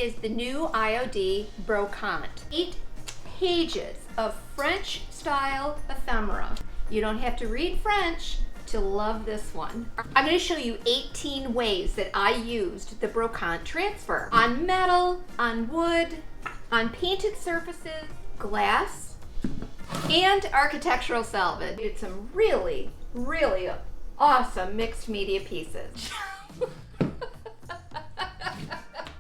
is the new IOD Brocante. 8 pages of French-style ephemera. You don't have to read French to love this one. I'm going to show you 18 ways that I used the Brocante Transfer. On metal, on wood, on painted surfaces, glass, and Architectural Salvage. It's some really, really awesome mixed media pieces.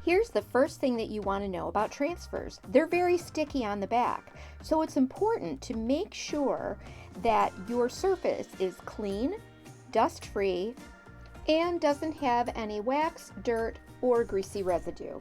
Here's the first thing that you want to know about transfers. They're very sticky on the back, so it's important to make sure that your surface is clean, dust-free, and doesn't have any wax, dirt, or greasy residue.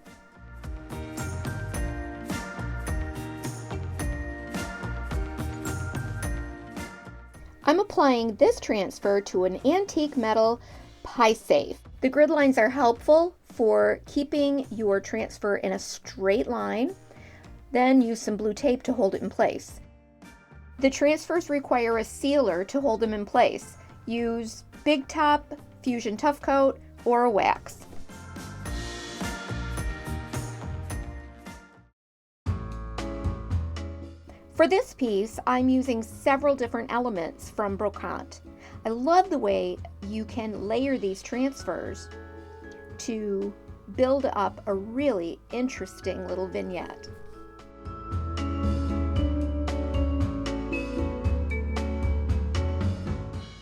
I'm applying this transfer to an antique metal pie safe. The grid lines are helpful for keeping your transfer in a straight line. Then use some blue tape to hold it in place. The transfers require a sealer to hold them in place. Use Big Top, Fusion Tough Coat, or a wax. For this piece, I'm using several different elements from Brocante. I love the way you can layer these transfers to build up a really interesting little vignette.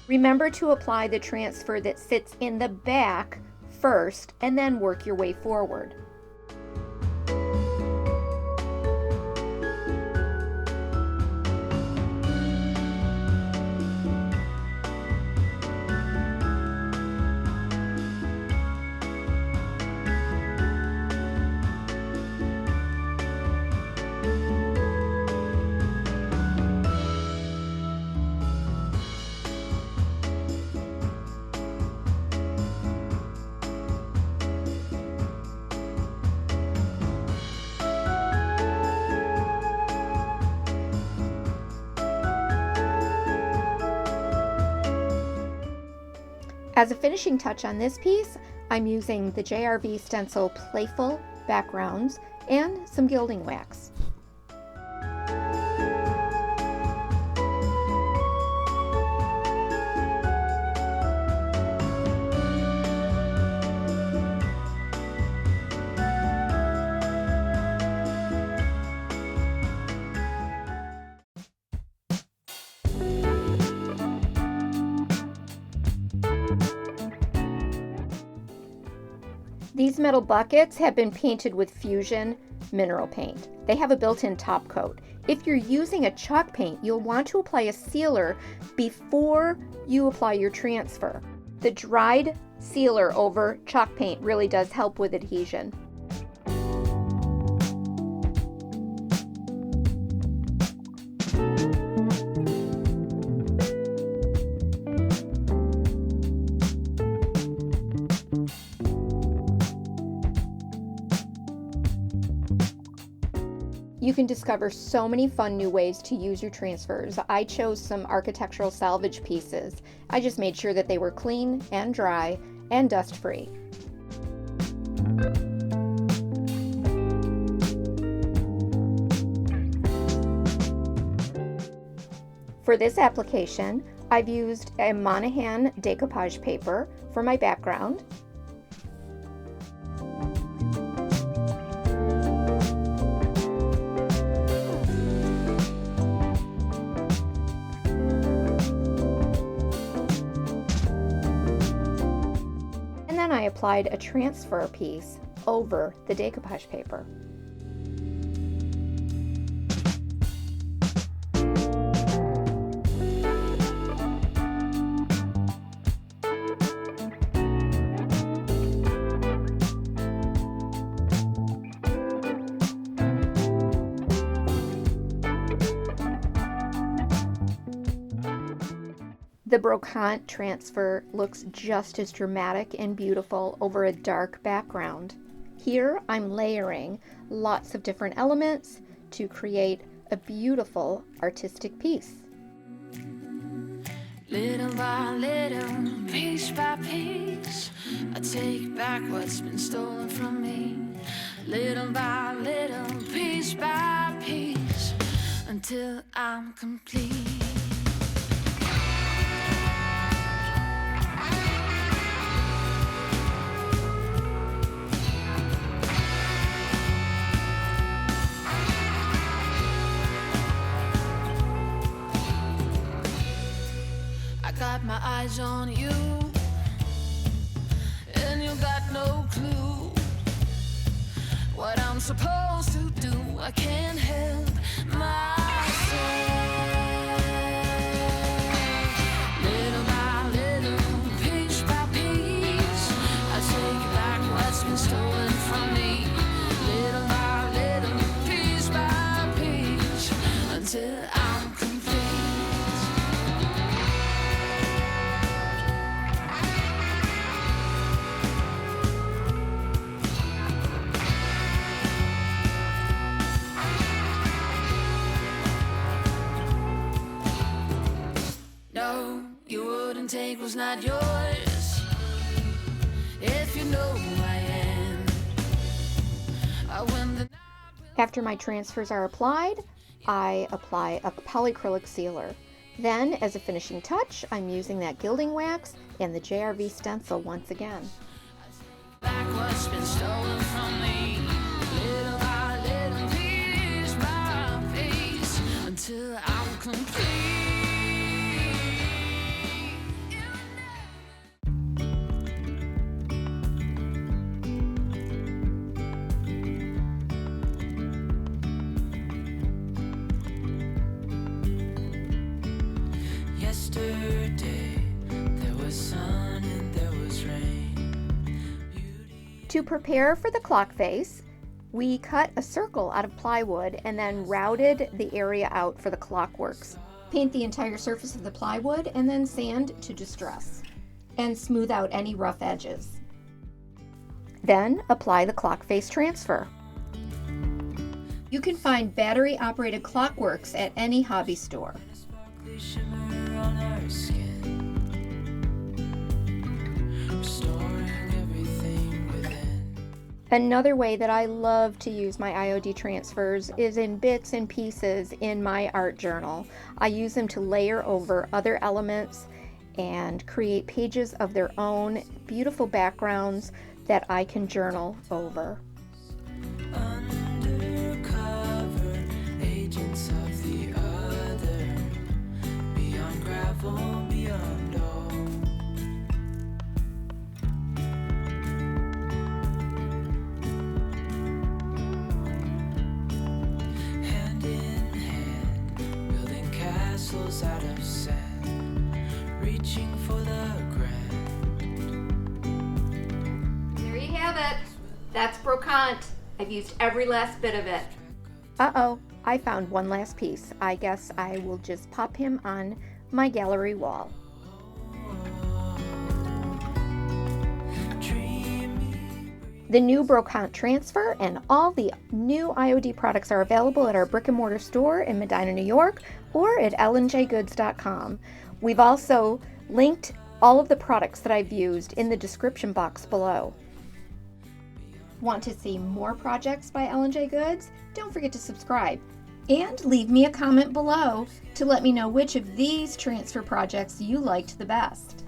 Remember to apply the transfer that sits in the back first and then work your way forward. As a finishing touch on this piece, I'm using the JRV Stencil Playful backgrounds and some gilding wax. These metal buckets have been painted with Fusion mineral paint. They have a built-in top coat. If you're using a chalk paint, you'll want to apply a sealer before you apply your transfer. The dried sealer over chalk paint really does help with adhesion. You can discover so many fun new ways to use your transfers. I chose some Architectural Salvage pieces. I just made sure that they were clean and dry and dust-free. For this application, I've used a MONAHAN decoupage paper for my background. Then I applied a transfer piece over the decoupage paper. The Brocante transfer looks just as dramatic and beautiful over a dark background. Here I'm layering lots of different elements to create a beautiful artistic piece. Little by little, piece by piece, I take back what's been stolen from me. little by little, piece by piece, until I'm complete. I got my eyes on you, and you got no clue what I'm supposed to do. I can't help myself. Little by little, piece by piece, I take back what's been stolen from me. Little by little, piece by piece, until I'm complete. No, you wouldn't take what's not yours, if you know who I am. After my transfers are applied, I apply a polyacrylic sealer. Then, as a finishing touch, I'm using that gilding wax and the JRV stencil once again. Back what's been stolen from me, little by little, piece by piece, until I'm complete. Yesterday there was sun and there was rain. To prepare for the clock face, we cut a circle out of plywood and then routed the area out for the clockworks. Paint the entire surface of the plywood and then sand to distress and smooth out any rough edges. Then apply the clock face transfer. You can find battery-operated clockworks at any hobby store. Shimmer on our skin, restoring everything within. Another way that I love to use my IOD transfers is in bits and pieces in my art journal. I use them to layer over other elements and create pages of their own, beautiful backgrounds that I can journal over. Undercover agents of the other, beyond gravel, beyond all. Hand in hand, building castles out of sand, reaching for the grand. There you have it. That's brocante. I've used every last bit of it. Uh-oh, I found one last piece. I guess I will just pop him on my gallery wall. The new Brocante transfer and all the new IOD products are available at our brick and mortar store in Medina, New York, or at lnjgoods.com. We've also linked all of the products that I've used in the description box below. Want to see more projects by L&J Goods? Don't forget to subscribe. And leave me a comment below to let me know which of these transfer projects you liked the best.